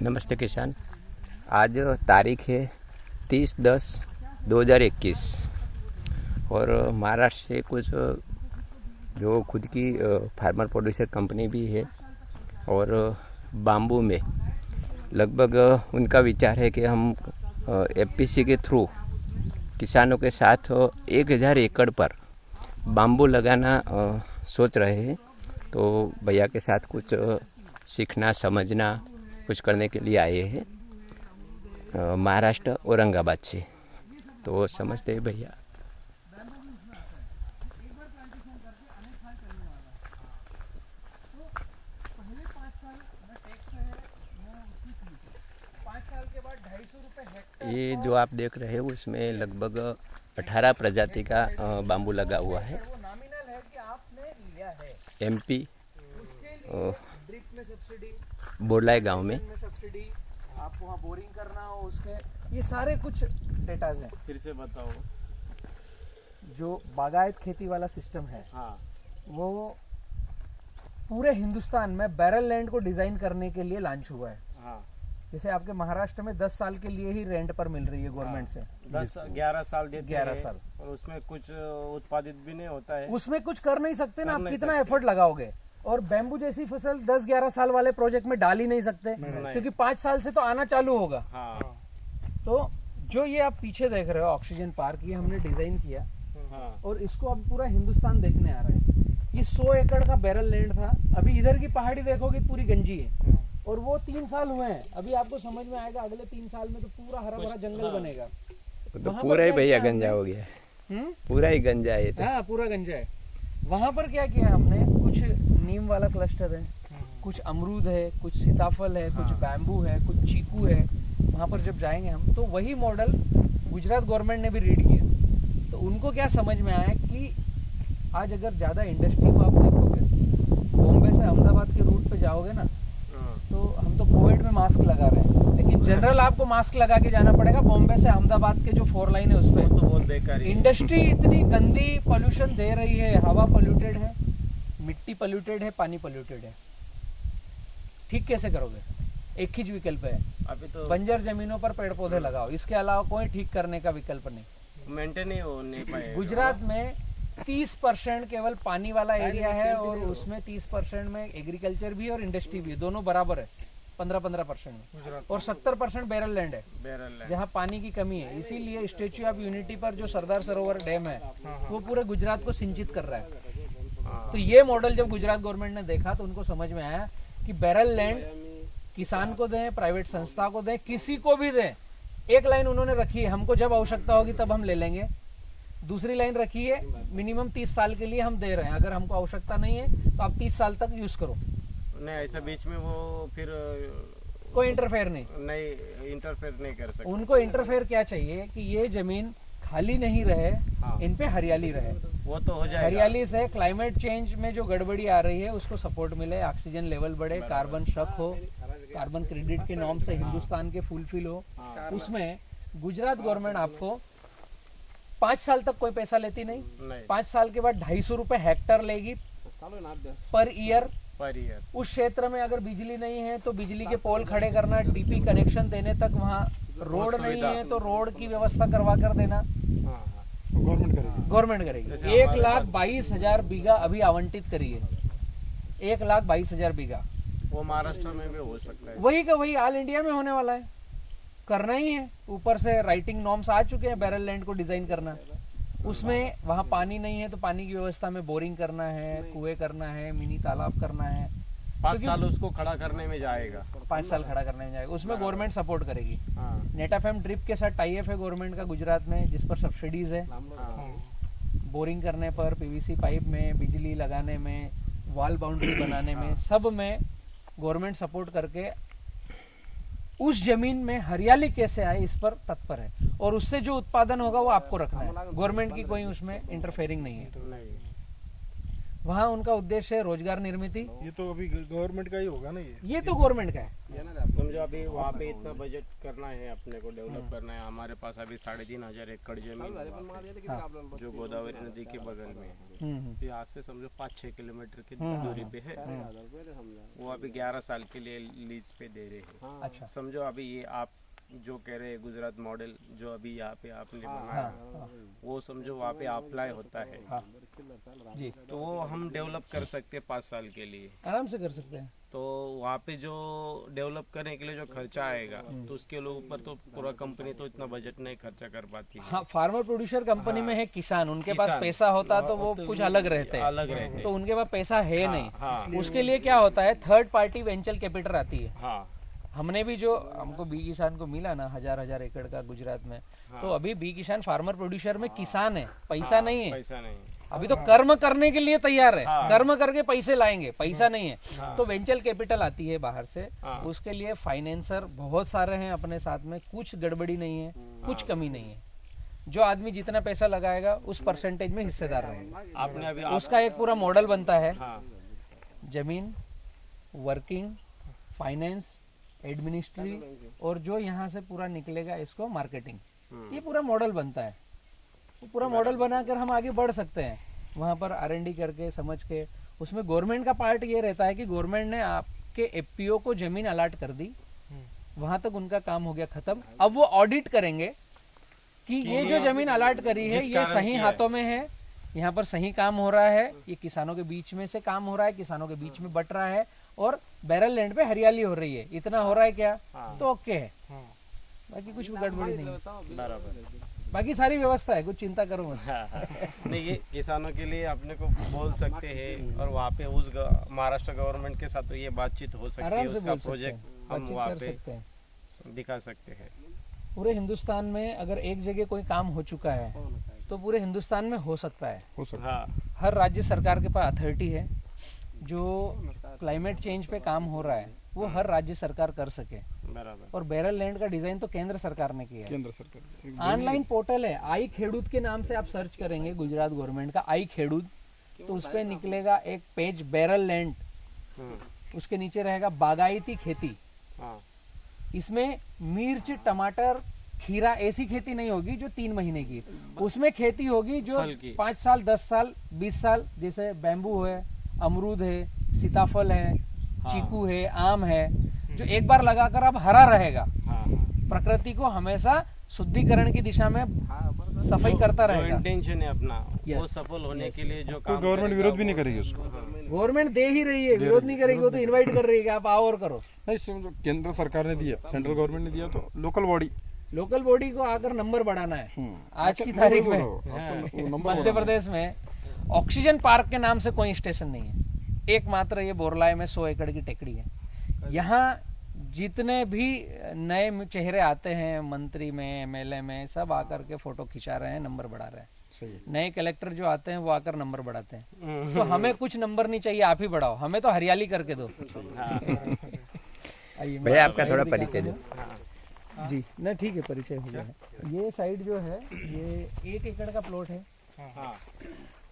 नमस्ते किसान। आज तारीख है 30/10/2021 और महाराष्ट्र से कुछ जो खुद की फार्मर प्रोड्यूसर कंपनी भी है और बाम्बू में लगभग उनका विचार है कि हम एफपीसी के थ्रू किसानों के साथ 1000 एकड़ पर बाम्बू लगाना सोच रहे हैं। तो भैया के साथ कुछ सीखना समझना कुछ करने के लिए आए हैं महाराष्ट्र औरंगाबाद से। तो समझते हैं भैया। ये जो आप देख रहे हैं उसमें लगभग 18 प्रजाति का बाम्बू लगा हुआ है। एमपी बोरलाई गांव में सब्सिडी आपको वहाँ बोरिंग करना हो उसके ये सारे कुछ डेटाज हैं। फिर से बताओ। जो बागायत खेती वाला सिस्टम है वो पूरे हिंदुस्तान में बैरल लैंड को डिजाइन करने के लिए लॉन्च हुआ है। जैसे आपके महाराष्ट्र में 10 साल के लिए ही रेंट पर मिल रही है गवर्नमेंट से। 11 साल देते 11 साल और उसमें कुछ उत्पादित भी नहीं होता है। उसमें कुछ कर नहीं सकते ना, आप कितना एफर्ट लगाओगे। और बैम्बू जैसी फसल 10-11 साल वाले प्रोजेक्ट में डाल ही नहीं सकते क्योंकि 5 साल से तो आना चालू होगा। तो जो ये आप पीछे देख रहे हो ऑक्सीजन पार्क, ये हमने डिजाइन किया और इसको अब पूरा हिंदुस्तान देखने आ रहा है। ये 100 एकड़ का बैरल लैंड था, अभी इधर की पहाड़ी देखोगे पूरी गंजी है और वो 3 साल हुए हैं। अभी आपको समझ में आएगा अगले 3 साल में तो पूरा हरा भरा जंगल बनेगा। तो पूरा ही भैया गंजा हो गया है। पूरा ही गंजा है। हाँ पूरा गंजा है। वहां पर क्या किया हमने, कुछ नीम वाला क्लस्टर है, कुछ अमरूद है, कुछ सीताफल है, कुछ बैम्बू है, कुछ चीकू है। वहां पर जब जाएंगे हम तो वही मॉडल गुजरात गवर्नमेंट ने भी रीड किया। तो उनको क्या समझ में आया कि आज अगर ज्यादा इंडस्ट्री को आप देखोगे, बॉम्बे से अहमदाबाद के रूट पे जाओगे ना, तो हम तो कोविड में मास्क लगा रहे हैं लेकिन जनरल आपको मास्क लगा के जाना पड़ेगा। बॉम्बे से अहमदाबाद के जो 4 लाइन है उस पे तो बहुत बेकार है। इंडस्ट्री इतनी गंदी पोल्यूशन दे रही है, हवा पोल्यूटेड है, मिट्टी पोल्यूटेड है, पानी पोल्यूटेड है। ठीक कैसे करोगे? एक ही विकल्प है, अभी तो बंजर जमीनों पर पेड़ पौधे लगाओ, इसके अलावा कोई ठीक करने का विकल्प नहीं। मेंटेन ही हो नहीं पाएगा। गुजरात में 30% केवल पानी वाला एरिया है और उसमें 30% में एग्रीकल्चर भी और इंडस्ट्री भी, दोनों बराबर है 15-15% में। और 70% बैरल लैंड है जहाँ पानी की कमी है। इसीलिए स्टेच्यू ऑफ यूनिटी पर जो सरदार सरोवर डैम है वो पूरे गुजरात को सिंचित कर रहा है। तो ये मॉडल जब गुजरात गवर्नमेंट ने देखा तो उनको समझ में आया कि बैरल लैंड किसान को दें, प्राइवेट संस्था को दें, किसी को भी दें। एक लाइन उन्होंने रखी है, हमको जब आवश्यकता होगी तब हम ले लेंगे। दूसरी लाइन रखी है, मिनिमम 30 साल के लिए हम दे रहे हैं, अगर हमको आवश्यकता नहीं है तो आप 30 साल तक यूज करो। नहीं ऐसा बीच में वो फिर कोई इंटरफेयर नहीं इंटरफेयर नहीं कर सकते। उनको इंटरफेयर क्या चाहिए कि ये जमीन खाली नहीं रहे, इन पे हरियाली रहे। वो तो हो जाएगा। हरियाली से क्लाइमेट चेंज में जो गड़बड़ी आ रही है उसको सपोर्ट मिले, ऑक्सीजन लेवल बढ़े, कार्बन शक हो, कार्बन क्रेडिट के नॉर्म से हिंदुस्तान के फुलफिल हो। उसमें गुजरात गवर्नमेंट आपको 5 साल तक कोई पैसा लेती नहीं। 5 साल के बाद 250 रुपए हेक्टर लेगी पर ईयर। उस क्षेत्र में अगर बिजली नहीं है तो बिजली के पोल खड़े करना, डीपी कनेक्शन देने तक, वहाँ रोड नहीं है तो रोड की व्यवस्था करवा कर देना गवर्नमेंट करेगी। 1,22,000 बीघा अभी आवंटित करी है, 1,22,000 बीघा। वो महाराष्ट्र में भी हो सकता है। वही का वही ऑल इंडिया में होने वाला है, करना ही है। ऊपर से राइटिंग नॉर्म्स आ चुके हैं बैरल लैंड को डिजाइन करना। उसमें वहाँ पानी नहीं है तो पानी की व्यवस्था में बोरिंग करना है, कुएं करना है, मिनी तालाब करना है। 5 साल उसको खड़ा करने में जाएगा। 5 साल खड़ा करने में जाएगा। उसमें गवर्नमेंट सपोर्ट करेगी। नेटाफेम ड्रिप के साथ टाई अप है गवर्नमेंट का गुजरात में, जिस पर सब्सिडीज है। बोरिंग करने पर, पीवीसी पाइप में, बिजली लगाने में, वॉल बाउंड्री बनाने में, सब में गवर्नमेंट सपोर्ट करके उस जमीन में हरियाली कैसे आए इस पर तत्पर है। और उससे जो उत्पादन होगा वो आपको रखना है, गवर्नमेंट की कोई उसमें इंटरफेयरिंग नहीं है। वहाँ उनका उद्देश्य है रोजगार निर्मित। ये तो अभी गवर्नमेंट का ही होगा ना, ये तो गवर्नमेंट का है। समझो अभी वहाँ पे इतना बजट करना है, अपने को डेवलप करना है। हमारे पास अभी 3,500 एकड़ जमीन है वहाँ पे, जो गोदावरी नदी के बगल में है। यहाँ से समझो 5-6 किलोमीटर की दूरी पे है। वो अभी 11 साल के लिए लीज पे दे रहे हैं। अच्छा। समझो अभी ये आप जो कह रहे हैं गुजरात मॉडल जो अभी यहाँ पे आपने बनाया, वो समझो वहाँ पे अप्लाई होता है जी, तो वो हम डेवलप कर सकते हैं 5 साल के लिए, आराम से कर सकते हैं। तो वहाँ पे जो डेवलप करने के लिए जो खर्चा आएगा तो उसके ऊपर तो पूरा कंपनी तो इतना बजट नहीं खर्चा कर पाती है। हाँ, फार्मर प्रोड्यूसर कंपनी में है किसान, उनके पास पैसा होता तो वो कुछ अलग रहते हैं, अलग रहते तो उनके पास पैसा है नहीं। हाँ। उसके लिए क्या होता है, थर्ड पार्टी वेंचर कैपिटल आती है। हाँ हमने भी जो हमको बी किसान को मिला ना 1000 एकड़ का गुजरात में, तो अभी बी किसान फार्मर प्रोड्यूसर में किसान है, पैसा नहीं है, पैसा नहीं, अभी तो कर्म करने के लिए तैयार है, कर्म करके पैसे लाएंगे, पैसा नहीं है। तो वेंचर कैपिटल आती है बाहर से, उसके लिए फाइनेंसर बहुत सारे हैं अपने साथ में, कुछ गड़बड़ी नहीं है, कुछ कमी नहीं है। जो आदमी जितना पैसा लगाएगा उस परसेंटेज में हिस्सेदार रहेगा। आपने अभी उसका एक पूरा मॉडल बनता है, हाँ जमीन, वर्किंग, फाइनेंस, एडमिनिस्ट्री और जो यहाँ से पूरा निकलेगा इसको मार्केटिंग, ये पूरा मॉडल बनता है। वो पूरा मॉडल बनाकर हम आगे बढ़ सकते हैं, वहाँ पर R&D करके समझ के। उसमें गवर्नमेंट का पार्ट ये रहता है कि गवर्नमेंट ने आपके एफपीओ को जमीन अलाट कर दी, वहां तक उनका काम हो गया खत्म। अब वो ऑडिट करेंगे कि ये जो जमीन अलाट करी है ये सही हाथों में है, यहाँ पर सही काम हो रहा है, ये किसानों के बीच में से काम हो रहा है, किसानों के बीच में बट रहा है और बैरल लैंड पे हरियाली हो रही है, इतना हो रहा है क्या, तो ओके है, बाकी कुछ भी गड़बड़ी नहीं है, बराबर, बाकी सारी व्यवस्था है, कुछ चिंता करो मत। नहीं ये किसानों के लिए अपने को बोल सकते हैं और वहाँ पे उस महाराष्ट्र गवर्नमेंट के साथ तो ये बातचीत हो सकती है, आराम से उसका बोल सकते प्रोजेक्ट हैं, हम बातचीत वहाँ कर पे सकते हैं। दिखा सकते हैं। पूरे हिंदुस्तान में अगर एक जगह कोई काम हो चुका है तो पूरे हिंदुस्तान में हो सकता है, हाँ हर राज्य सरकार के पास अथॉरिटी है, जो क्लाइमेट चेंज पे काम हो रहा है वो हर राज्य सरकार कर सके। बराबर, और बैरल लैंड का डिजाइन तो केंद्र सरकार ने किया है, केंद्र सरकार। ऑनलाइन पोर्टल है, आई खेडूत के नाम से आप सर्च करेंगे गुजरात गवर्नमेंट का आई खेडूत, तो उस पे निकलेगा एक पेज बैरल लैंड, उसके नीचे रहेगा बागायती खेती। हाँ इसमें मिर्च, टमाटर, खीरा ऐसी खेती नहीं होगी जो 3 महीने की, उसमें खेती होगी जो 5 साल, 10 साल, 20 साल, जैसे बैम्बू है, अमरूद है, सीताफल है, चीकू है, आम है, जो एक बार लगाकर अब हरा रहेगा, प्रकृति को हमेशा शुद्धिकरण की दिशा में सफाई करता रहेगा। इंटेंशन है अपना वो सफल होने के लिए जो काम गवर्नमेंट विरोध भी नहीं करेगी उसको, गवर्नमेंट दे ही रही है, विरोध नहीं करेगी, वो तो इनवाइट कर रही है कि आप आओ और करो। नहीं समझो केंद्र सरकार ने दिया, सेंट्रल गवर्नमेंट ने दिया, तो लोकल बॉडी को आकर नंबर बढ़ाना है। आज की तारीख में मध्य प्रदेश में ऑक्सीजन पार्क के नाम से कोई स्टेशन नहीं है, एकमात्र ये बोरलाय में 100 एकड़ की टेकड़ी है। यहाँ जितने भी नए चेहरे आते हैं, मंत्री में, MLA में, सब आकर के फोटो खिंचा रहे हैं, नंबर बढ़ा रहे हैं। सही है। नए कलेक्टर जो आते हैं वो आकर नंबर बढ़ाते हैं, तो हमें कुछ नंबर नहीं चाहिए, आप ही बढ़ाओ, हमें तो हरियाली करके दो। आइए भैया आपका थोड़ा परिचय दो। जी ना, ठीक है, परिचय हो गया है। ये साइड जो है ये 1 एकड़ का प्लॉट है,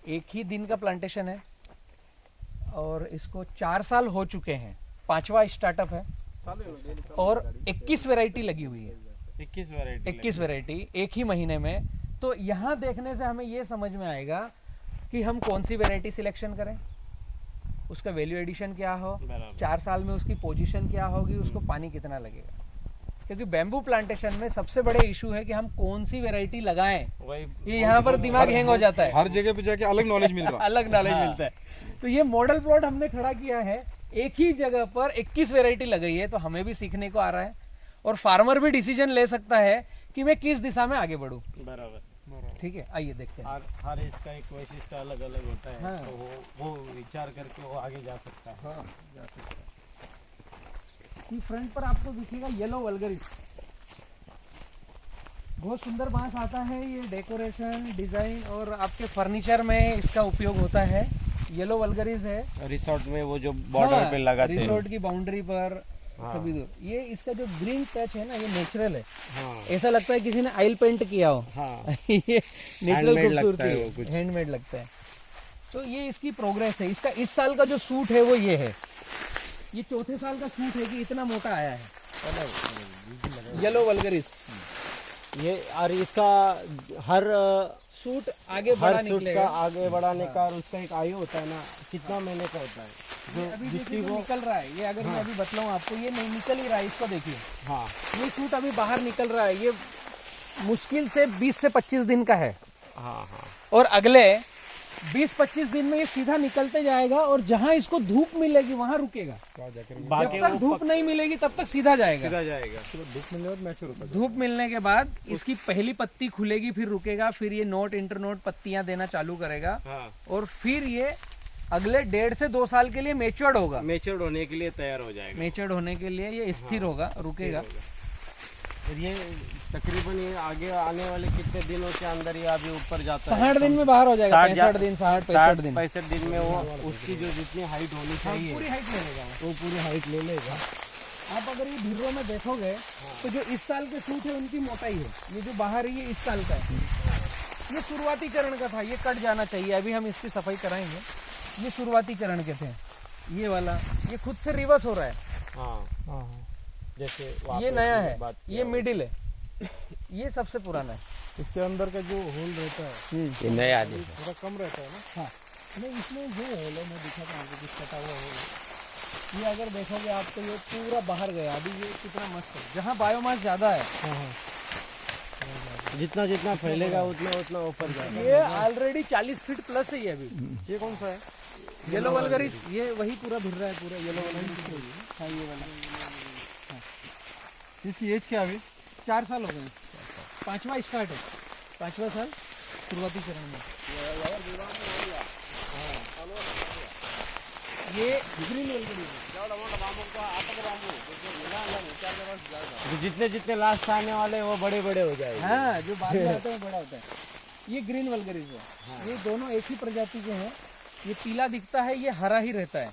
एक ही दिन का प्लांटेशन है और इसको 4 साल हो चुके हैं, 5वां स्टार्टअप है और 21 वैरायटी लगी हुई है, 21 वैरायटी एक ही महीने में। तो यहाँ देखने से हमें ये समझ में आएगा कि हम कौन सी वैरायटी सिलेक्शन करें, उसका वैल्यू एडिशन क्या हो, 4 साल में उसकी पोजीशन क्या होगी, उसको पानी कितना लगेगा। क्योंकि बैम्बू प्लांटेशन में सबसे बड़े इशू है कि हम कौन सी वैरायटी लगाएं, ये यहाँ पर दिमाग हैंग हो जाता है, हर जगह पे जाके अलग नॉलेज मिल रहा है। अलग नॉलेज मिलता है। तो ये मॉडल प्लॉट हमने खड़ा किया है, एक ही जगह पर 21 वैरायटी लगाई है, तो हमें भी सीखने को आ रहा है और फार्मर भी डिसीजन ले सकता है कि मैं किस दिशा में आगे बढ़ूं। बराबर, ठीक है, आइए देखते हैं। हर इसका एक वैशिष्ट्य अलग अलग होता है। हाँ। तो वो विचार करके वो आगे जा सकता है। हाँ, जा सकता है। ये फ्रंट पर आपको दिखेगा येलो वल्गरिस, बहुत सुंदर बांस आता है, ये डेकोरेशन, डिजाइन और आपके फर्नीचर में इसका उपयोग होता है। येलो वल्गरिस है, रिसोर्ट में वो जो बॉर्डर पे लगाते हैं, रिसोर्ट की बाउंड्री पर सभी दूर। ये इसका जो ग्रीन टच है ना, ये नेचुरल है, ऐसा लगता है किसी ने ऑयल पेंट किया हो। ये नेचुरल खूबसूरती है, हैंडमेड लगता है। तो ये इसकी प्रोग्रेस है। इसका इस साल का जो सूट है वो ये है, ये 4थे साल का सूट है कि इतना मोटा आया है। येलो वल्गरिस ये और इसका हर सूट आगे हर बड़ा सूट का निकलेगा। आगे बढ़ाने का और उसका एक आयु होता है ना, कितना महीने का होता है ये अभी देखिए जो निकल रहा है, ये अगर मैं अभी बतलाऊं आपको, ये नहीं निकल ही रहा है, इसको देखिए, हाँ ये सूट अभी बाहर निकल रहा है, ये मुश्किल से 20 से 25 दिन का है, हाँ हाँ और अगले 20-25 दिन में ये सीधा निकलते जाएगा, और जहां इसको धूप मिलेगी वहां रुकेगा। जब बाकी तक धूप नहीं मिलेगी तब तक सीधा जाएगा। सीधा जाएगा। धूप मिलने के बाद इसकी पहली पत्ती खुलेगी, फिर रुकेगा, फिर ये नोट इंटरनोट पत्तियां देना चालू करेगा, हाँ और फिर ये अगले 1.5 से 2 साल के लिए मेच्योर्ड होगा। मेच्योर्ड होने के लिए तैयार हो जाएगा। मेच्योर्ड होने के लिए ये स्थिर होगा, रुकेगा। फिर ये तकरीबन ये आगे आने वाले कितने दिनों के अंदर ये अभी ऊपर जाता है? 60 दिन में बाहर हो जाएगा, 60 65 दिन, 65 दिन 65 दिन में वो उसकी जो जितनी हाइट होनी चाहिए पूरी हाइट ले लेगा वो पूरी हाइट ले लेगा। आप अगर ये भिर्रों में देखोगे तो जो इस साल के सूट है उनकी मोटाई है, ये जो बाहर है ये इस साल का है। ये शुरुआती चरण का था, ये कट जाना चाहिए, अभी हम इसकी सफाई कराएंगे। ये शुरुआती चरण के थे, ये वाला ये खुद से रिवर्स हो रहा है, हाँ जैसे वहाँ ये पे नया उसने है, बात किया ये मिडिल है, ये सबसे पुराना है। इसके अंदर का जो होल रहता है ये नया आदमी है। थोड़ा कम रहता है ना। हाँ नहीं, इसमें ये होल है, मैं दिखाता हूँ आपको, कुछ कटा हुआ होल है। ये अगर देखोगे आप तो ये पूरा बाहर गया, अभी ये कितना मस्त है, जहाँ बायोमास ज्यादा है जितना जितना फैलेगा उतना उतना ऊपर जाएगा। ये ऑलरेडी 40 फीट प्लस है ये अभी। ये कौन सा है? येलो वल्गरिस, ये वही पूरा भिर रहा है, पूरा येलो वल्गरिस। हाँ ये वाला इसकी एज क्या अभी? 4 साल हो गए, 5वां स्टार्ट है, 5वां साल शुरुआती चरण में। ये ग्रीन वल्गरिस तो जितने जितने लास्ट आने वाले हैं, वो बड़े बड़े हो जाएंगे। हाँ, जो बाद में आता है वो बड़ा होता है। ये ग्रीन वल्गरिस है, ये दोनों एक ही प्रजाति के हैं। ये पीला दिखता है, ये हरा ही रहता है,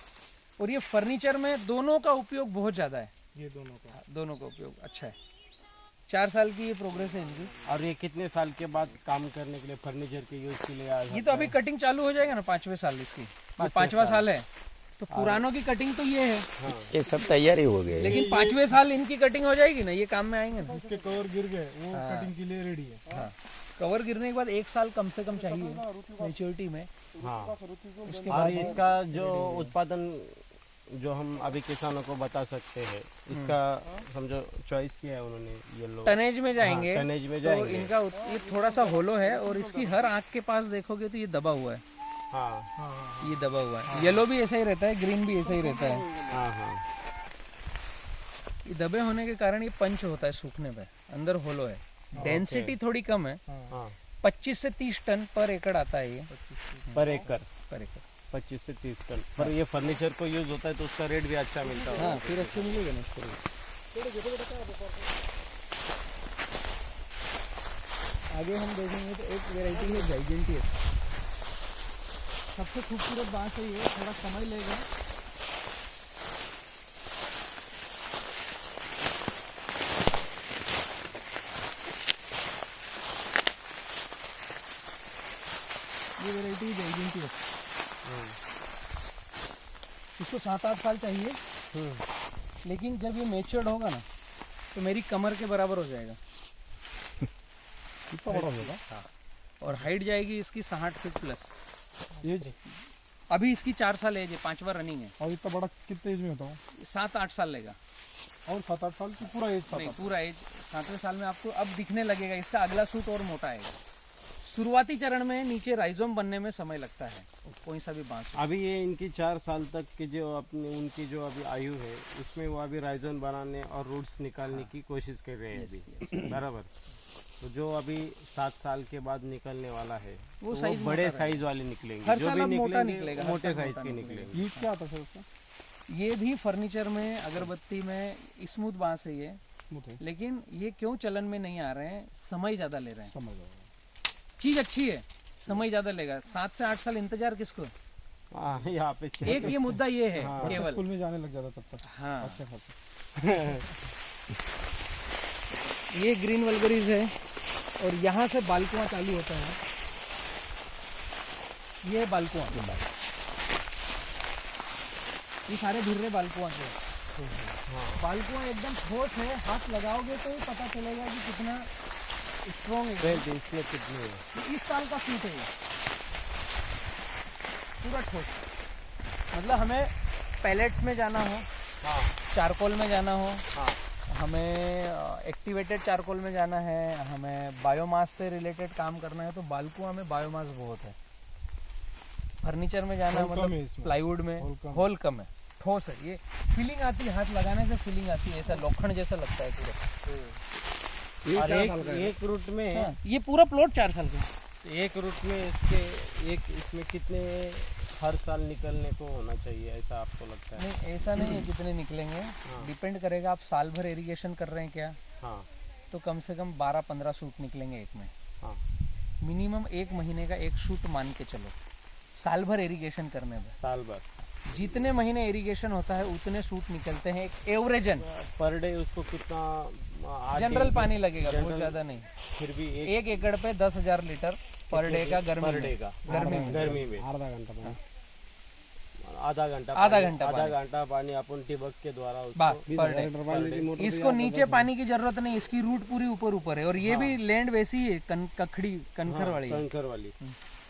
और ये फर्नीचर में दोनों का उपयोग बहुत ज्यादा है। ये दोनों का उपयोग अच्छा है। 4 साल की ये प्रोग्रेस है इनकी। और ये कितने साल के बाद काम करने के लिए फर्नीचर के यूज के लिए आ ये तो अभी कटिंग चालू हो जाएगा ना 5वें साल इसकी, ये 5वां साल है, तो पुरानों की कटिंग तो ये है, ये सब तैयारी हो गए। लेकिन 5वें साल इनकी कटिंग हो जाएगी ना, ये काम में आएंगे ना। इसके कवर गिर गए, वो कटिंग के लिए रेडी है। हाँ, कवर गिरने के बाद 1 साल कम से कम चाहिए मैच्योरिटी में। हाँ उसके और बाद इसका जो उत्पादन जो हम अभी किसानों को बता सकते हैं, इसका समझो चॉइस किया है उन्होंने, येलो टनेज में जाएंगे, टनेज में तो जाएंगे। इनका ये थोड़ा सा होलो है, और इसकी हर आंख के पास देखोगे तो ये दबा हुआ है, हाँ ये दबा हुआ है। येलो भी ऐसा ही रहता है, ग्रीन भी ऐसा ही रहता है। हाँ हाँ ये दबे होने के कारण ये पंच होता है सूखने पे, अंदर होलो है, डेंसिटी थोड़ी कम है, हाँ 25 से 30 टन पर एकड़ आता है ये, पर एकड़ पर एकड़। 25 से 30 टन। पर ये फर्नीचर को यूज होता है तो उसका रेट भी अच्छा मिलता है। हाँ, फिर अच्छे मिलेगा ना इसको रेट। आगे हम देखेंगे तो एक वेराइटी है जाइजेंटियस, सबसे खूबसूरत बात है ये, थोड़ा समय लेगा। ये वेराइटी जाइजेंटियस, इसको 7-8 साल चाहिए, लेकिन जब ये मेच्योर्ड होगा ना तो मेरी कमर के बराबर हो जाएगा। कितना बड़ा होगा? और हाइट जाएगी इसकी 60 फीट प्लस। एज अभी इसकी 4 साल एज है, 5वां रनिंग है, और इतना बड़ा कितने एज में होता हूँ? 7-8 साल लेगा। और 7-8 साल की पूरा एज? नहीं, पूरा एज 7वें साल में आपको अब दिखने लगेगा, इसका अगला सूट और मोटा आएगा। शुरुआती चरण में नीचे राइजोम बनने में समय लगता है, कोई सा भी बांस। अभी ये इनकी 4 साल तक की जो अपनी उनकी जो अभी आयु है, उसमें वो अभी राइजोन बनाने और रूट्स निकालने की कोशिश कर रहे हैं अभी, बराबर। तो जो अभी 7 साल के बाद निकलने वाला है, वो तो साइज बड़े साइज वाले निकलेंगे, हर जो साल भी अब मोटा निकलेंगे निकलेगा, हर मोटे साल साइज मोटा के निकलेगा। निकलेंगे। ये क्या आता है उसका? ये भी फर्नीचर में, अगरबत्ती में स्मूथ बांस है ये, लेकिन ये क्यों चलन में नहीं आ रहे हैं? समय ज्यादा ले रहे हैं। समझ आया। चीज अच्छी है, समय ज्यादा लेगा, 7 से 8 साल इंतजार किसको? हाँ यहाँ पे एक ये मुद्दा ये है केवल। स्कूल में जाने लग जाता तब तक। हाँ, अच्छा खासा। ये ग्रीन वल्गरिस है, और यहाँ से बालकुआं चालू होता है, ये बालकुआं, ये सारे भिर्रे बालकुआं के हैं। बालकुआ एकदम ठोस है, हाथ लगाओगे तो ही पता चलेगा कि कितना स्ट्रॉन्ग है। इसमें कितनी है? ये इस साल का सूट है ये, पूरा ठोस। मतलब हमें पैलेट्स में जाना हो, हाँ चारकोल में जाना हो, हाँ हमें एक्टिवेटेड चारकोल में जाना है, हमें बायोमास से रिलेटेड काम करना है, तो बालकुआ में बायोमास बहुत है। फर्नीचर में जाना है, होल कम है मतलब इसमें। प्लाईवुड में होल कम है, ठोस है। ये फीलिंग आती है, हाथ लगाने से फीलिंग आती है, ऐसा लोखंड जैसा लगता है पूरा। और एक रूट में हाँ, ये पूरा प्लॉट 4 साल का है। एक रूट में इसके इसमें कितने हर साल निकलने को होना चाहिए, ऐसा आपको लगता है? नहीं, ऐसा नहीं है कितने निकलेंगे, डिपेंड करेगा आप साल भर इरिगेशन कर रहे हैं क्या, हाँ तो कम से कम 12-15 शूट निकलेंगे एक में। हाँ मिनिमम 1 महीने का 1 शूट मान के चलो, साल भर इरिगेशन करने में। साल भर जितने महीने इरिगेशन होता है उतने सूट निकलते हैं, एक एवरेजन। पर डे उसको कितना जनरल पानी लगेगा, बहुत general- ज्यादा नहीं। फिर भी 1 एकड़ पे 10,000 लीटर पर डे का गर्मी पर डे में। का गर्मी में आधा घंटा पानी। पानी अपन टिबक के द्वारा बस पर डे। इसको नीचे पानी की जरूरत नहीं, इसकी रूट पूरी ऊपर है, और ये भी लैंड वैसी है, कनखर वाली है। कंकर वाली।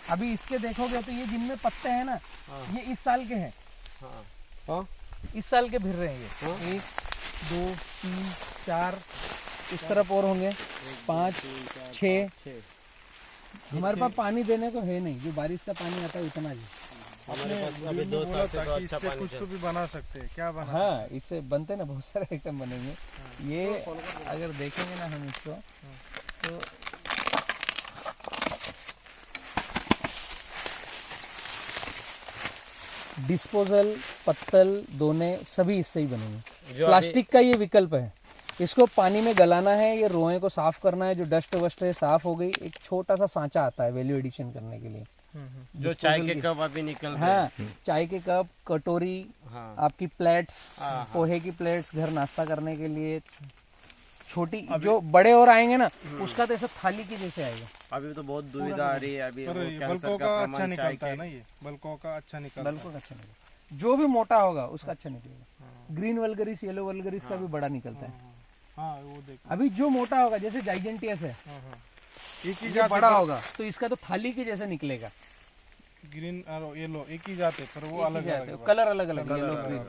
अभी इसके देखोगे तो ये जिनमें पत्ते हैं ना, ये इस साल के हैं, हाँ इस साल के फिर रहे हैं ये। 1 2 3 4 इस तरफ और होंगे, 5 6। हमारे पास पानी देने को है नहीं, जो बारिश का पानी आता है उतना ही। हमारे पास अभी 2 साल से तो अच्छा पानी कुछ तो भी बना सकते हैं, क्या बना? हाँ, इससे बनते ना बहुत सारे आइटम बनेंगे। ये अगर देखेंगे ना हम इसको, तो डिस्पोजल, पत्तल, दोने सभी इससे ही बनेंगे। प्लास्टिक का ये विकल्प है, इसको पानी में गलाना है, ये रोए को साफ करना है, जो डस्ट वस्ट है साफ हो गई। एक छोटा सा सांचा आता है वैल्यू एडिशन करने के लिए, जो चाय के कप अभी निकल रहे हाँ, चाय के कप, कटोरी, हाँ आपकी प्लेट्स, हाँ। पोहे की प्लेट्स, घर नाश्ता करने के लिए छोटी, जो बड़े और आएंगे ना उसका तो ऐसा थाली के जैसे आएगा। अभी तो बहुत दुविधा आ रही है, अभी वो कैंसर बल्कों का का अच्छा प्रमाण चाय निकलता है के ना, ये बल्कों का अच्छा निकलता है। बिल्कुल अच्छा निकलेगा, जो भी मोटा होगा उसका अच्छा निकलेगा। ग्रीन वल्गरिस, येलो वल्गरिस का भी बड़ा निकलता है। हाँ वो देख। अभी जो मोटा होगा, जैसे जाइजेंटियस है, एक ही ये जात बड़ा होगा तो इसका तो थाली के जैसे निकलेगा। ग्रीन और येलो एक ही जाते, पर वो अलग अलग है। कलर अलग अलग, येलो ग्रीन।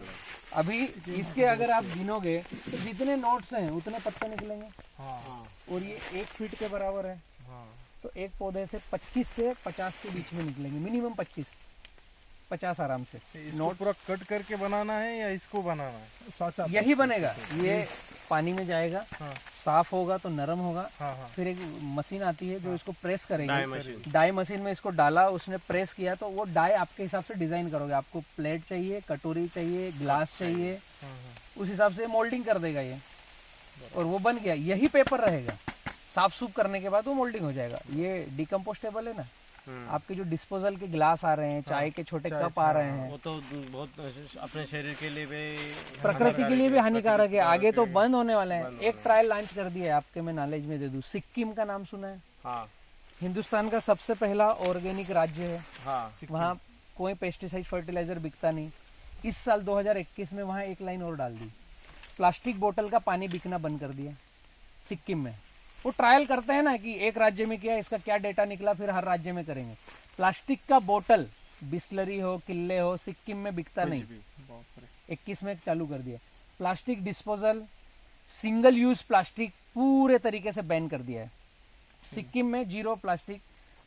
अभी इसके अगर आप गिनोगे तो जितने नोट्स हैं उतने पत्ते निकलेंगे, हाँ और ये 1 फीट के बराबर है, हाँ तो एक पौधे से 25 से 50 के बीच में निकलेंगे, मिनिमम 25-50 आराम से। नोट पूरा कट करके बनाना है या इसको बनाना है? साचा यही बनेगा, ये पानी में जाएगा, हाँ साफ होगा तो नरम होगा। हाँ हाँ फिर एक मशीन आती है जो इसको प्रेस डाई करेगी, मशीन। डाई मशीन में इसको डाला, उसने प्रेस किया, तो वो डाई आपके हिसाब से डिजाइन करोगे। आपको प्लेट चाहिए, कटोरी चाहिए, ग्लास चाहिए, हाँ हाँ। उस हिसाब से मोल्डिंग कर देगा ये, और वो बन गया। यही पेपर रहेगा, साफ सूफ करने के बाद वो मोल्डिंग हो जाएगा। ये डिकम्पोस्टेबल है ना, आपके जो डिस्पोजल के गिलास आ रहे हैं, चाय के छोटे कप आ रहे हैं, वो तो बहुत अपने शरीर के लिए भी, प्रकृति के लिए भी हानिकारक है। आगे तो बंद होने वाले हैं। एक ट्रायल लॉन्च कर दिया है, आपके मैं नॉलेज में दे दूं, सिक्किम का नाम सुना है? हाँ हिंदुस्तान का सबसे पहला ऑर्गेनिक राज्य है, हाँ वहाँ कोई पेस्टिसाइड फर्टिलाइजर बिकता नहीं। इस साल 2021 में वहाँ एक लाइन और डाल दी, प्लास्टिक बोतल का पानी बिकना बंद कर दिया सिक्किम में। वो ट्रायल करते हैं ना कि एक राज्य में किया, इसका क्या डेटा निकला, फिर हर राज्य में करेंगे। प्लास्टिक का बोतल, बिस्लरी हो, किल्ले हो, सिक्किम में बिकता नहीं, 21 में चालू कर दिया। Plastic disposal, single use plastic पूरे तरीके से बैन कर दिया है सिक्किम में। 0 प्लास्टिक,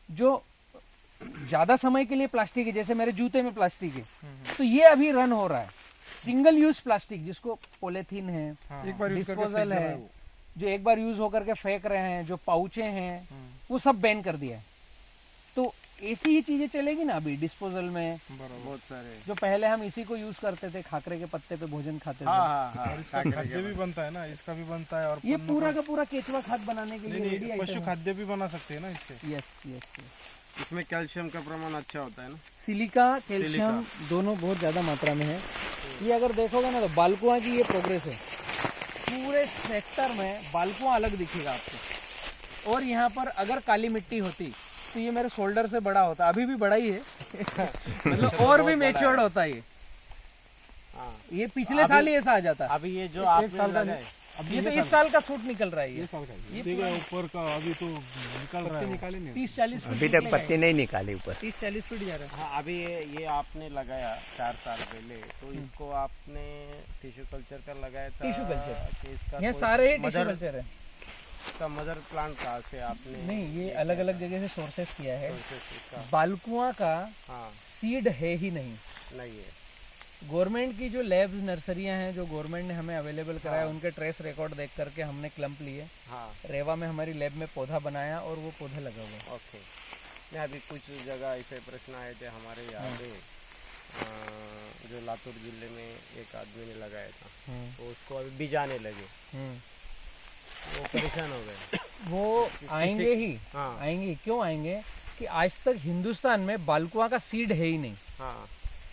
जो ज्यादा समय के लिए प्लास्टिक है, जैसे मेरे जूते में प्लास्टिक है, तो ये अभी रन हो रहा है। सिंगल यूज प्लास्टिक, जिसको पॉलीथीन है, एक बार यूज करके डिस्पोजल है, जो एक बार यूज होकर के फेंक रहे हैं, जो पाउचे हैं, वो सब बैन कर दिया है। तो ऐसी ही चीजें चलेगी ना अभी डिस्पोजल में। बहुत सारे। जो पहले हम इसी को यूज करते थे, खाकरे के पत्ते पे भोजन खाते थे, और इसका खाद्य भी बनता है ना, इसका भी बनता है। और ये पूरा का पूरा केचुआ खाद बनाने के लिए रेडी पशु खाद्य भी बना सकते हैं ना इससे। Yes yes. इसमें कैल्शियम का प्रमाण अच्छा होता है ना, सिलिका, कैल्शियम दोनों बहुत ज्यादा मात्रा में है। ये अगर देखोगे ना तो बालकुआ की ये प्रोग्रेस है, पूरे सेक्टर में बालकुआ अलग दिखेगा आपको। और यहाँ पर अगर काली मिट्टी होती तो ये मेरे शोल्डर से बड़ा होता, अभी भी बड़ा ही है मतलब और भी मैच्योर्ड होता है ये। ये पिछले साल ही ऐसा आ जाता। अभी ये जो आपने लगाए, ये तो इस साल का सूट निकल रहा है। ये साल का ऊपर का अभी तो निकल रहा है, 30-40 अभी तक पत्ते नहीं निकाले ऊपर। 30-40 फीट जा रहा है। हाँ अभी ये आपने लगाया 4 साल पहले, तो इसको आपने टिश्यू कल्चर का लगाया था? टिश्यू कल्चर, कि इसका ये कोई सारे ही टिश्यू मदर कल्चर है। का मदर प्लांट कहाँ से आपने? नहीं, ये अलग अलग जगह से सोर्सेस किया है। सोर्सेस इसका? बालकुआ का हाँ सीड है ही नहीं। नहीं है। गवर्नमेंट की जो लैब्स नर्सरियां हैं जो गवर्नमेंट ने हमें अवेलेबल कराया, उनके ट्रेस रिकॉर्ड देख करके हमने क्लम्प लिए। हाँ रेवा में हमारी लैब में पौधा बनाया और वो पौधा लगा हुआ है। ओके। नहीं अभी कुछ जगह ऐसे प्रश्न आए थे हमारे यहाँ पे, जो लातूर जिले में एक आदमी ने लगाया था, तो उसको अभी बीज आने लगे, वो परेशान हो गए। वो आएंगे ही। हाँ आएंगे, क्यों आएंगे कि आज तक हिंदुस्तान में बालकुआ का सीड है ही नहीं, हाँ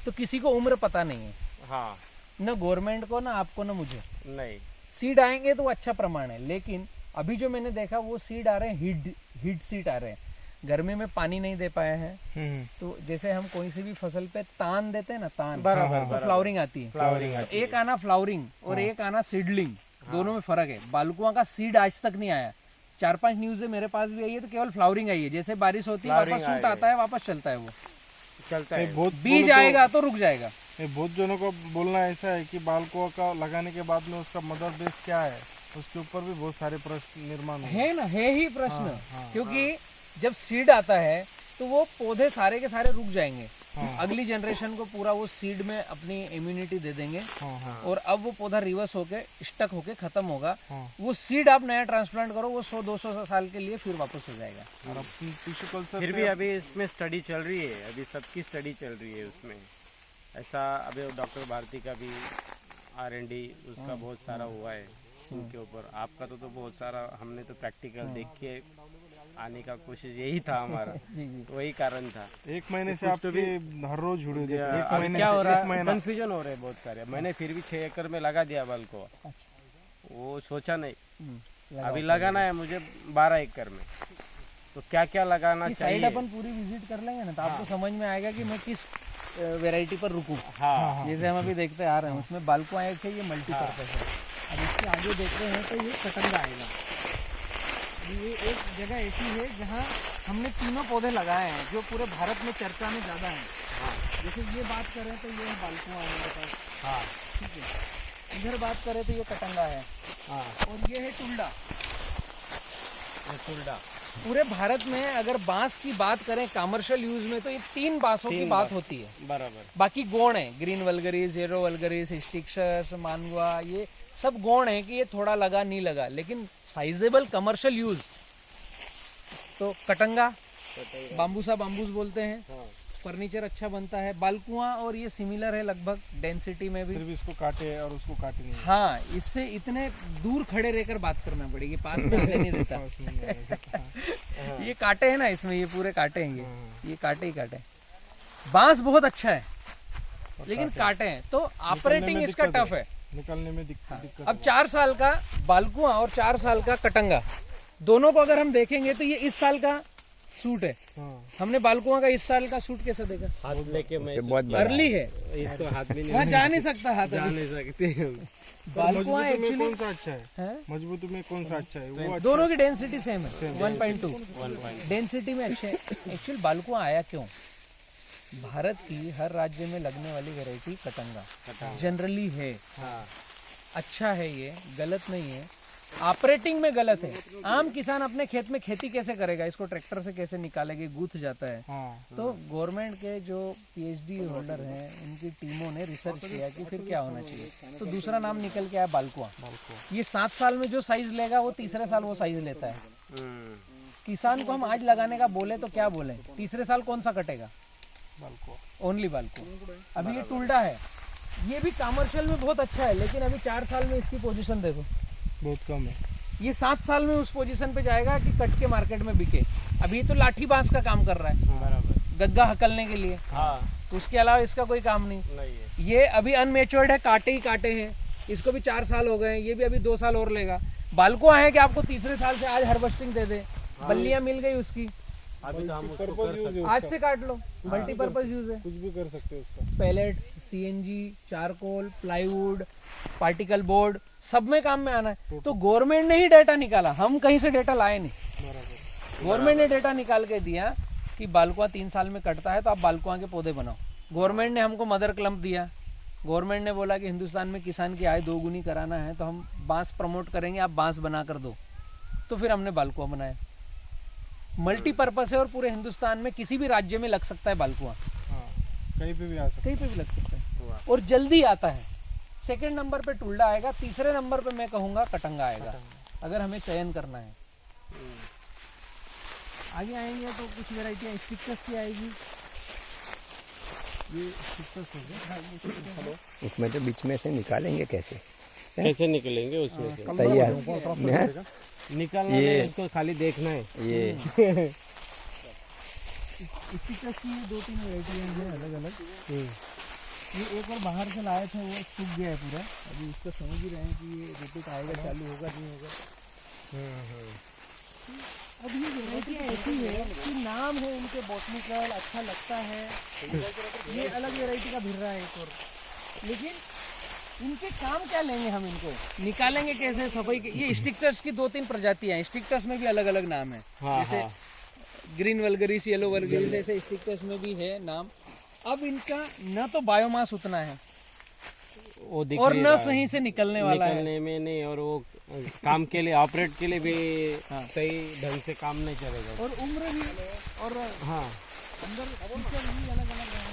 तो किसी को उम्र पता नहीं है, हाँ न गवर्नमेंट को, ना आपको, ना मुझे। नहीं सीड आएंगे तो वो अच्छा प्रमाण है, लेकिन अभी जो मैंने देखा वो सीड आ रहे हैं, हीट सीड आ रहे हैं। गर्मी में पानी नहीं दे पाए हैं, तो जैसे हम कोई सी भी फसल पे तान देते हैं ना, तान, तो फ्लावरिंग आती है। फ्लावरिंग तो एक आना फ्लावरिंग और एक आना सीडलिंग, दोनों में फर्क है। बालकुआ का सीड आज तक नहीं आया। 4-5 न्यूज़ मेरे पास भी आई है, तो केवल फ्लावरिंग आई है। जैसे बारिश होती है वापस सूट आता है, वापस चलता है, वो चलता है। बीज आएगा तो रुक जाएगा। बहुत जनों का बोलना ऐसा है कि बालकुआ का लगाने के बाद में उसका मदर बेस क्या है, उसके ऊपर भी बहुत सारे प्रश्न निर्माण है ना, है ही प्रश्न। क्योंकि जब सीड आता है तो वो पौधे सारे के सारे रुक जाएंगे, अगली जनरेशन को पूरा वो सीड में अपनी इम्यूनिटी दे देंगे, और अब वो पौधा रिवर्स होके स्टक होके खत्म होगा। वो सीड आप नया ट्रांसप्लांट करो, वो 100-200 साल के लिए फिर वापस हो जाएगा। और अपनी टिश्यू कल्चर फिर भी अभी इसमें स्टडी चल रही है, अभी सबकी स्टडी चल रही है उसमें। ऐसा अभी डॉक्टर भारती का भी R&D उसका बहुत सारा हुआ है उनके ऊपर। आपका तो बहुत सारा हमने तो प्रैक्टिकल देख के आने का कोशिश यही था हमारा। तो वही कारण था। 1 महीने से आप भी हर रोज जुड़े थे। क्या हो रहा है, कंफ्यूजन हो रहे हैं बहुत सारे। मैंने फिर भी 6 एकड़ में लगा दिया बाल को, वो सोचा नहीं अभी लगाना है मुझे 12 एकड़ में, तो क्या क्या लगाना चाहिए। साइड अपन पूरी विजिट कर लेंगे ना, तो आपको समझ में आएगा कि मैं किस वैरायटी पर रुकूं। हाँ जैसे हम अभी देखते आ रहे हैं, उसमें बालकुआ एक है, ये मल्टीपर्पज है। अब इसके आगे देखते हैं तो ये कटंगा आएगा। ये एक जगह ऐसी है जहाँ हमने तीनों पौधे लगाए हैं जो पूरे भारत में चर्चा में ज़्यादा हैं। जैसे ये बात करें तो ये बालकुआ है मेरे पास, हाँ ठीक है। इधर बात करें तो ये कटंगा है, और ये है टुल्डा। पूरे भारत में अगर बांस की बात करें कमर्शियल यूज में, तो ये 3 बांसों की बात होती है। बराबर। बाकी गौण है, ग्रीन वल्गरिस, येलो वल्गरिस, स्टिक्सस, मानगुआ, ये सब गौण है कि ये थोड़ा लगा नहीं लगा, लेकिन साइजेबल कमर्शियल यूज तो कटंगा, बाम्बूसा बाम्बूस बोलते हैं। फर्नीचर अच्छा बनता है। बालकुआ और ये सिमिलर है लगभग डेंसिटी में भी। सिर्फ इसको काटे और उसको काटे नहीं। हाँ, इससे इतने दूर खड़े रहकर बात करना पड़ेगी, पास में आने नहीं देता। ये काटे हैं ना इसमें, ये पूरे काटे हैं, ये काटे ही काटे। बांस बहुत अच्छा है लेकिन काटे हैं, तो ऑपरेटिंग इसका टफ है, निकलने में दिक्कत। अब 4 साल का बालकुआ और 4 साल का कटंगा, दोनों को अगर हम देखेंगे तो ये इस साल का सूट है। हमने बालकुआ का इस साल का सूट कैसे देखा? हाथ लेके मैं बहुत अर्ली है, इसको हाथ भी नहीं, वहाँ जा नहीं सकता हाथ। जा नहीं सकते। बालकुआ में एक्चुअली कौन सा अच्छा है? मजबूत में कौन सा अच्छा है? वो दोनों की डेंसिटी सेम है, 1.2 डेंसिटी में अच्छे। एक्चुअल बालकुआ आया क्यों? भारत की हर राज्य में लगने वाली वैरायटी कटंगा जनरली है, अच्छा है, ये गलत नहीं है। ऑपरेटिंग में गलत है। आम किसान अपने खेत में खेती कैसे करेगा? इसको ट्रैक्टर से कैसे निकालेंगे? गूथ जाता है। तो गवर्नमेंट के जो PhD होल्डर हैं, उनकी टीमों ने रिसर्च किया कि फिर क्या होना चाहिए, तो दूसरा नाम निकल के आया बालकुआ। ये 7 साल में जो साइज लेगा वो तीसरे साल वो साइज लेता है। किसान को हम आज लगाने का बोले तो क्या बोले, तीसरे साल कौन सा कटेगा? ओनली बालकुआ। अभी ये टुल्डा है, ये भी कमर्शियल में बहुत अच्छा है, लेकिन अभी 4 साल में इसकी पोजीशन देखो बहुत कम है। ये 7 साल में उस पोजीशन पे जाएगा कि कट के मार्केट में बिके। अभी तो लाठी बांस का काम कर रहा है, बराबर, गग्गा हकलने के लिए। उसके अलावा इसका कोई काम नहीं है। ये अभी अनमेच्योर्ड है, काटे ही काटे हैं, इसको भी 4 साल हो गए, ये भी अभी 2 साल और लेगा। बालकुआ है कि आपको तीसरे साल से आज हार्वेस्टिंग दे दे, बल्लियां मिल गई उसकी, अभी तो हम उसको पर्पज कर यूज सकते है, आज से काट लो, मल्टीपर्पज यूज है। कुछ भी कर सकते हो उसका। Pallets, CNG, charcoal, plywood, particle board, सब में काम में आना है। तो गवर्नमेंट ने ही डेटा निकाला, हम कहीं से डेटा लाए नहीं। बराबर। गवर्नमेंट ने डेटा निकाल के दिया कि बालकुआ 3 साल में कटता है तो आप बालकुआ के पौधे बनाओ। गवर्नमेंट ने हमको मदर क्लम्प दिया। गवर्नमेंट ने बोला कि हिंदुस्तान में किसान की आय 2 गुनी कराना है तो हम बांस प्रमोट करेंगे, आप बांस बना कर दो। तो फिर हमने बालकुआ बनाया। मल्टीपर्पज है और पूरे हिंदुस्तान में किसी भी राज्य में लग सकता है बालकुआ, हाँ, कहीं पे भी आ सकते। कहीं पे भी लग सकता है और जल्दी आता है। सेकंड नंबर पे टुल्डा आएगा, तीसरे नंबर पे मैं कहूँगा कटंगा आएगा, अगर हमें चयन करना है। आगे आएंगे तो कुछ वेराइटियाँ स्टिक्टस की आएगी। ये स्टिक्टस हो गया। इसमें तो बीच में से निकालेंगे कैसे? कैसे निकलेंगे उसमें से? तैयार निकालना ये- नहीं, उसको खाली देखना है। ये स्टिक्टस की 2-3 वेराइटियाँ हैं अलग अलग। ये एक और बाहर से लाए थे, वो सूख गया है पूरा। अभी इसको समझ ही रहे हैं कि ये रिपीट आएगा, चालू होगा नहीं होगा। अब ये वेराइटियाँ ऐसी है कि नाम है इनके बॉटनिकल, अच्छा लगता है। ये अलग वेराइटी का भिर्रा है एक और, लेकिन इनके काम क्या लेंगे हम, इनको निकालेंगे कैसे सफाई के? ये स्टिक्टस की 2-3 प्रजातियां हैं। स्टिक्टस में भी अलग अलग नाम है, हाँ, जैसे हाँ। ग्रीन वल्गरिस, येलो वल्गरिस, ऐसे स्टिक्टस में भी है नाम। अब इनका न तो बायोमास उतना है वो दिख और नहीं न रहा है। सही से निकलने वाला है। निकलने में नहीं, और वो काम के लिए, ऑपरेट के लिए भी सही ढंग से काम नहीं चलेगा। और उम्र भी, और हाँ, अंदर फीचर भी अलग अलग है।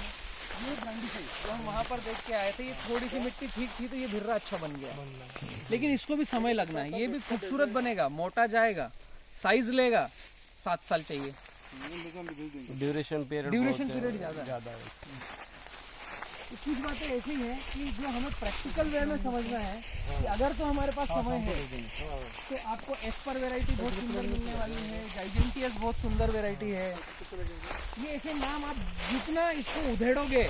ये ब्रांडी जो हम वहाँ पर देख के आए थे, ये थोड़ी सी मिट्टी ठीक थी तो ये भिर्रा अच्छा बन गया, लेकिन इसको भी समय लगना है। ये भी खूबसूरत बनेगा, मोटा जाएगा, साइज लेगा, 7 साल चाहिए। ड्यूरेशन पीरियड पीरियड ज़्यादा है। तो कुछ बातें ऐसी हैं कि जो हमें प्रैक्टिकल वे में समझना है कि अगर तो हमारे पास समय है तो आपको एस्पर वैरायटी बहुत सुंदर मिलने वाली है, जाइजेंटियस बहुत सुंदर वैरायटी है। ये ऐसे नाम आप जितना इसको उधेड़ोगे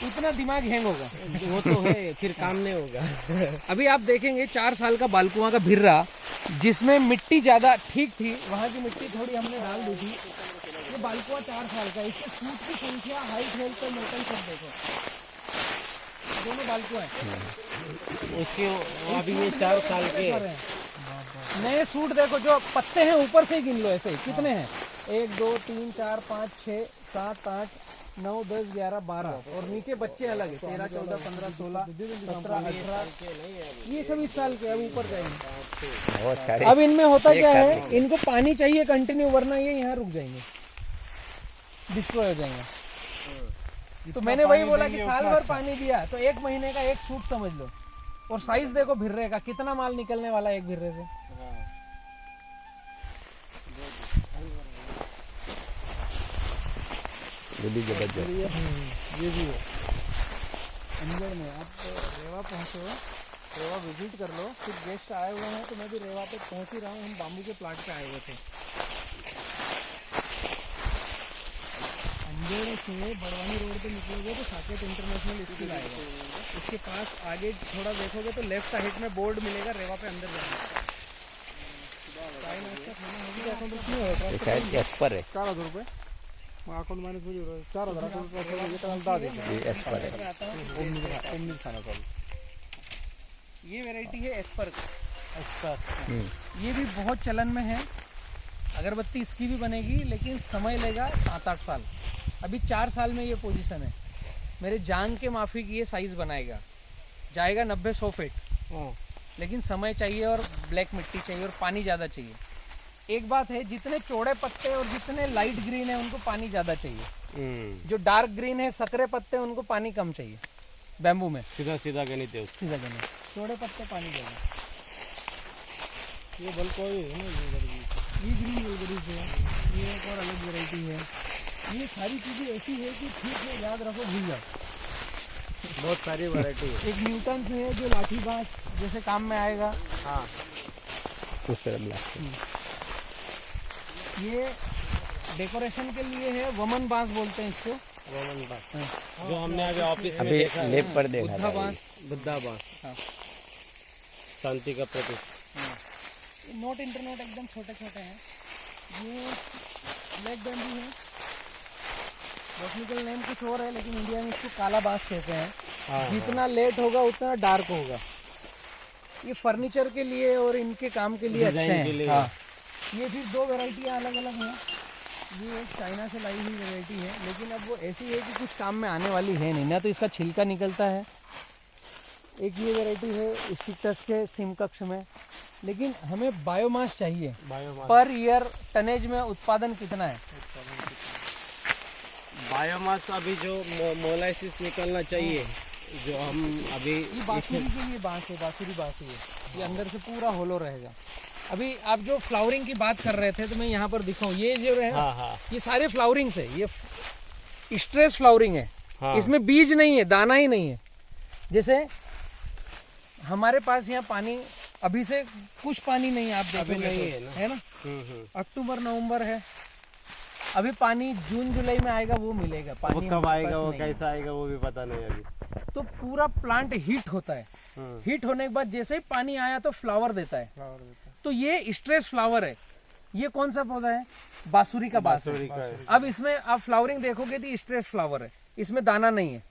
उतना दिमाग हैंग होगा। वो तो है, फिर काम नहीं होगा। अभी आप देखेंगे 4 साल का बालकुआं का भिर्रा, जिसमें मिट्टी ज़्यादा ठीक थी, वहाँ की मिट्टी थोड़ी हमने डाल दी थी। ये बालकुआ 4 साल का, इसके सूट की संख्या, हाइट, हेल्थ पर मेटल सब देखो, दोनों बालकुआ हैं। उसके अभी ये 4 साल के नए सूट देखो, जो पत्ते हैं ऊपर से ही गिन लो ऐसे ही, कितने हैं? 1 2 3 4 5 6 7 8 9 10 11 12, और नीचे बच्चे अलग है, 13 14 15 16 17 18, ये सब इस साल के। अब ऊपर जाएंगे, बहुत सारे। अब इनमें होता एक क्या साथ है, इनको पानी चाहिए कंटिन्यू, वरना ये यहाँ रुक जाएंगे, डिस्ट्रॉय हो जाएंगे। तो मैंने वही बोला कि साल भर पानी दिया तो 1 महीने का एक सूट समझ लो। और साइज देखो भिर्रे का, कितना माल निकलने वाला है एक भिर्रे से। ये भी जबरदस्त। ये भी है अंदर में। आप रेवा पहुँचो, रेवा विजिट कर लो, फिर गेस्ट आए हुए हैं तो मैं भी रेवा पे पहुँच ही रहा हूँ। हम बाम्बू के प्लाट पे आए हुए थे। अंधेरे से बड़वानी रोड पे निकलोगे तो साकेत इंटरनेशनल स्कूल आएगा, उसके पास आगे थोड़ा देखोगे तो लेफ्ट साइड में बोर्ड मिलेगा, रेवा पे अंदर जाना। चाय नाश्ता खाना होगी, ये शायद एस्पर है। 4000 रुपये अकाउंट मैनेज हो रहा है। 4000 अकाउंट ये एस्पर है। ये वेराइटी है एस्पर। हम्म। ये भी बहुत चलन में है। अगरबत्ती इसकी भी बनेगी, लेकिन समय लेगा 7-8 साल। अभी 4 साल में ये पोजीशन है। मेरे जान के माफिक ये साइज बनाएगा, जाएगा 90-100 फीट, लेकिन समय चाहिए और ब्लैक मिट्टी चाहिए और पानी ज़्यादा चाहिए। एक बात है, जितने चौड़े पत्ते और जितने लाइट ग्रीन है उनको पानी ज़्यादा चाहिए। जो डार्क ग्रीन है, सकरे पत्ते, उनको पानी कम चाहिए। बैम्बू में सीधा सीधा गणित है उसका। सीधा गने, चौड़े पत्ते पानी देगा। ये बल्कॉय है ना, ये ग्रीन वल्गरिस है, ये एक और अलग वेराइटी है। ये सारी चीज़ें ऐसी है कि ठीक है, याद रखो, भूल जाओ। बहुत सारी वैरायटी है। एक न्यूटन है जो लाठी बांस जैसे काम में आएगा। हाँ, दूसरा ब्लास्ट। ये डेकोरेशन के लिए है, वमन बांस बोलते हैं इसको। रोमन बांस जो हमने अभी ऑफिस में अभी देखा है, लेप पर देखा बुद्धा था बांस। बुद्धा बांस, हाँ। शांति का प्रतीक। नोट इंटरनोट एकदम छोटे छोटे हैं। ये ब्लैक बैम्बू है, बॉटनिकल नेम कुछ और है लेकिन इंडिया में इसको काला बांस कहते हैं। जितना लेट होगा उतना डार्क होगा। ये फर्नीचर के लिए और इनके काम के लिए अच्छे हैं। हाँ, ये फिर दो वेराइटियाँ अलग अलग हैं। ये एक चाइना से लाई हुई वेराइटी है, लेकिन अब वो ऐसी है कि कुछ काम में आने वाली है नहीं ना, तो इसका छिलका निकलता है। एक ये वेराइटी है स्टिक्टस के सिम कक्ष में, लेकिन हमें बायोमास चाहिए। पर ईयर टनेज में उत्पादन कितना है? बायोमास अभी जो मोलाइसिस निकलना चाहिए, जो हम अभी ये बांसुरी के लिए बांस है, बांसुरी बांस है ये अंदर से पूरा होलो रहेगा। अभी आप जो फ्लावरिंग की बात कर रहे थे तो मैं यहाँ पर दिखाऊं, ये जो है ये सारे फ्लावरिंग है, ये स्ट्रेस फ्लावरिंग है। इसमें बीज नहीं है, दाना ही नहीं है। जैसे हमारे पास यहाँ पानी अभी से कुछ पानी नहीं है, आप देखो नहीं है ना, अक्टूबर नवंबर है, अभी पानी जून जुलाई में आएगा, वो मिलेगा पानी। वो कब आएगा, वो कैसा आएगा, वो भी पता नहीं अभी। तो पूरा प्लांट हीट होता है, हीट होने के बाद जैसे ही पानी आया तो फ्लावर देता है। तो ये स्ट्रेस फ्लावर है। ये कौन सा पौधा है? बांसुरी का बांस है। अब इसमें आप फ्लावरिंग देखोगे तो स्ट्रेस फ्लावर है, इसमें दाना नहीं है।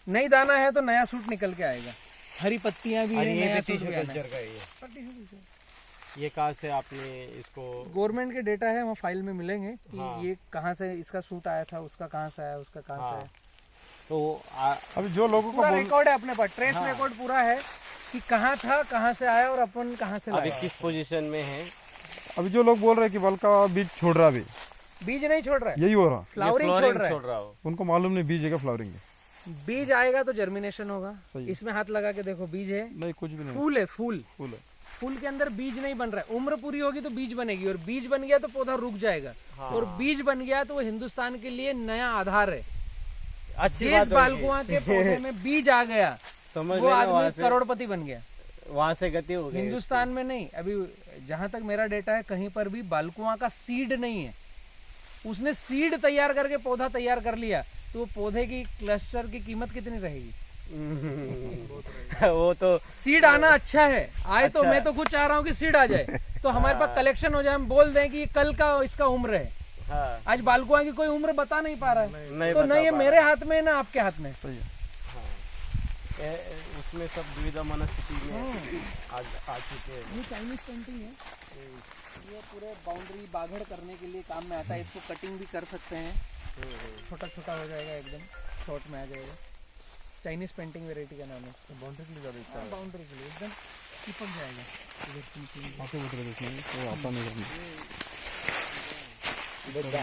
नहीं दाना है तो नया सूट निकल के आएगा, हरी पत्तियां भी है, नया सूट भी आना है। ये कहाँ से आपने इसको? गवर्नमेंट के डेटा है, वहाँ फाइल में मिलेंगे कि ये कहाँ से इसका सूट आया था, उसका कहाँ से आया, उसका कहाँ से आया। तो अभी जो लोगों को पूरा रिकॉर्ड है अपने पास, ट्रेस रिकॉर्ड पूरा है कि कहाँ था, कहाँ से आया और अपन कहाँ से अभी किस पोजीशन में है। अभी जो लोग बोल रहे हैं कि बल का बीज छोड़ रहा, अभी बीज नहीं छोड़ रहा है, यही हो रहा, फ्लावरिंग छोड़ रहा है। उनको मालूम नहीं बीज है क्या फ्लावरिंग है। बीज आएगा तो जर्मिनेशन होगा। इसमें हाथ लगा के देखो, बीज है नहीं, कुछ भी नहीं, फूल है, फूल है। फूल के अंदर बीज नहीं बन रहा है। उम्र पूरी होगी तो बीज बनेगी, और बीज बन गया तो पौधा रुक जाएगा। और बीज बन गया तो वो हिंदुस्तान के लिए नया आधार है। जिस बालकुआं के पौधे में बीज आ गया, वो आदमी करोड़पति बन गया। वहां से गति हो गई। हिंदुस्तान में नहीं, अभी जहां तक मेरा डेटा है कहीं पर भी बालकुआं का सीड नहीं है। उसने सीड तैयार करके पौधा तैयार कर लिया, तो वो पौधे की क्लस्टर की कीमत कितनी रहेगी? वो तो सीड आना अच्छा है, आए तो मैं तो खुद चाह रहा हूँ कि सीड आ जाए, तो हमारे पास कलेक्शन हो जाए, हम बोल दें कि ये कल का इसका उम्र है। आज बालकुआं की कोई उम्र बता नहीं पा रहा है, तो नहीं ये मेरे हाथ में है ना आपके हाथ में। उसमें सब दुविधा मनस्थिति में आ चुके हैं। ये चाइनीज पेंटिंग है, ये पूरे बाउंड्री बाघड़ करने के लिए काम में आता है। इसको कटिंग भी कर सकते हैं, छोटा छोटा हो जाएगा, एकदम शॉर्ट में आ जाएगा। चाइनीज पेंटिंग वेराइटी का नाम है। बाउंड्री के लिए ज्यादा, बाउंड्री के लिए एकदम चिपक जाएगा। बुद्धा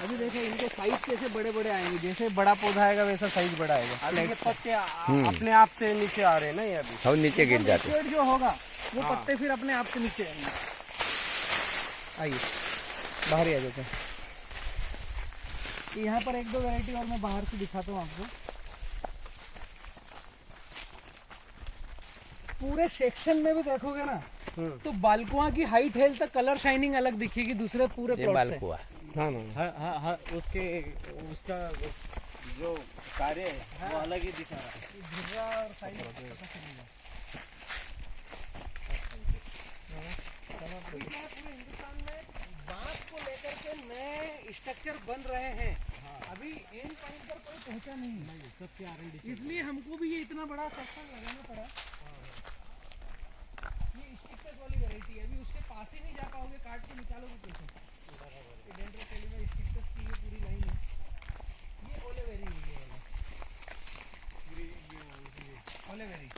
अभी देखो इनके साइज कैसे बड़े बड़े आएंगे, जैसे बड़ा पौधा आएगा वैसा साइज बड़ा आएगा। पत्ते अपने आप से नीचे आ रहे हैं ना, ये अभी और नीचे गिर जाते हैं। जो होगा वो पत्ते फिर अपने आप से नीचे आएंगे। आइए बाहर ही आ जाते हैं। यहाँ पर एक दो वैरायटी और मैं बाहर से दिखाता हूँ आपको। पूरे सेक्शन में भी देखोगे ना तो बालकुआं की हाइट है तक कलर शाइनिंग अलग दिखेगी दूसरे पूरे प्लॉट से। उसका जो कार्य है वो अलग ही दिखा रहा है। हिंदुस्तान में बांस को लेकर के नए स्ट्रक्चर बन रहे हैं। अभी एंड पॉइंट पर कोई पहुंचा नहीं, इसलिए हमको भी ये इतना बड़ा सस्ता लगाना पड़ा। ये स्टिक्टस वाली वैरायटी है, अभी उसके पास ही नहीं जा पाओगे, काट के निकालोगे कैसे? डेंड्रोकेलिया स्टिक्टस की ये पूरी लाइन है। ये ओलेवेरी है, ओलेवेरी।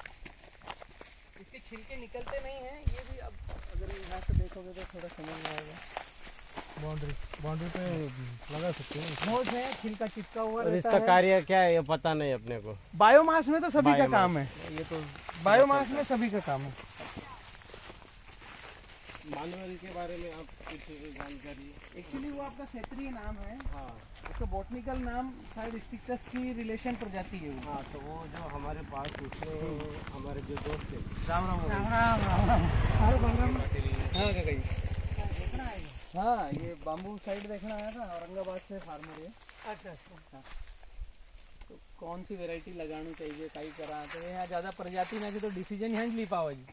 इसके छिलके निकलते नहीं हैं, ये भी अब अगर यहाँ से देखोगे तो थोड़ा समझ में आएगा। बाउंड्री पे लगा सकते हैं। नोज है, छिलका चिपका हुआ और इसका कार्य क्या है ये पता नहीं अपने को। बायोमास में तो सभी का काम है, ये तो बायोमास में सभी का काम है। मानुअल के बारे में आप कुछ जानकारी? एक्चुअली वो आपका क्षेत्रीय नाम है। हाँ, उसका बॉटनिकल नाम शायद स्टिक्टस की रिलेशन प्रजाति है वो। हाँ, तो वो जो हमारे पास उसमें हमारे जो दोस्त थे, राम राम राम राम राम। हाँ काका जी, हाँ ये बाम्बू साइड देखना आया था, औरंगाबाद से फार्मर है। अच्छा। तो कौन सी वेराइटी लगानी चाहिए, कई करा तो यहाँ ज़्यादा प्रजाति ना कि तो डिसीजन यहाँ ली पाओ जी।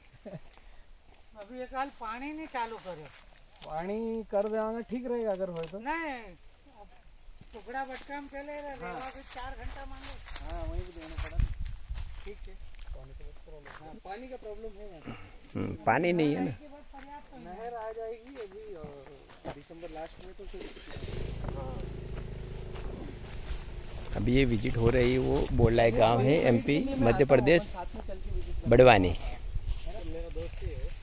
अभी एक हाल पानी नहीं चालू करे पानी कर देवांगे ठीक रहेगा अगर हो तो नहीं टुकड़ा बटका में चले रहे लेवा भी 4 घंटा मांगे हाँ वहीं भी देना पड़ा ठीक है हाँ पानी का प्रॉब्लम है यहाँ पानी नहीं है ना। नहर आ जाएगी अभी दिसंबर लास्ट में तो फिर हाँ अभी ये विजिट हो रही है वो बोलाई गांव है MP मध्य प्रदेश बड़वानी।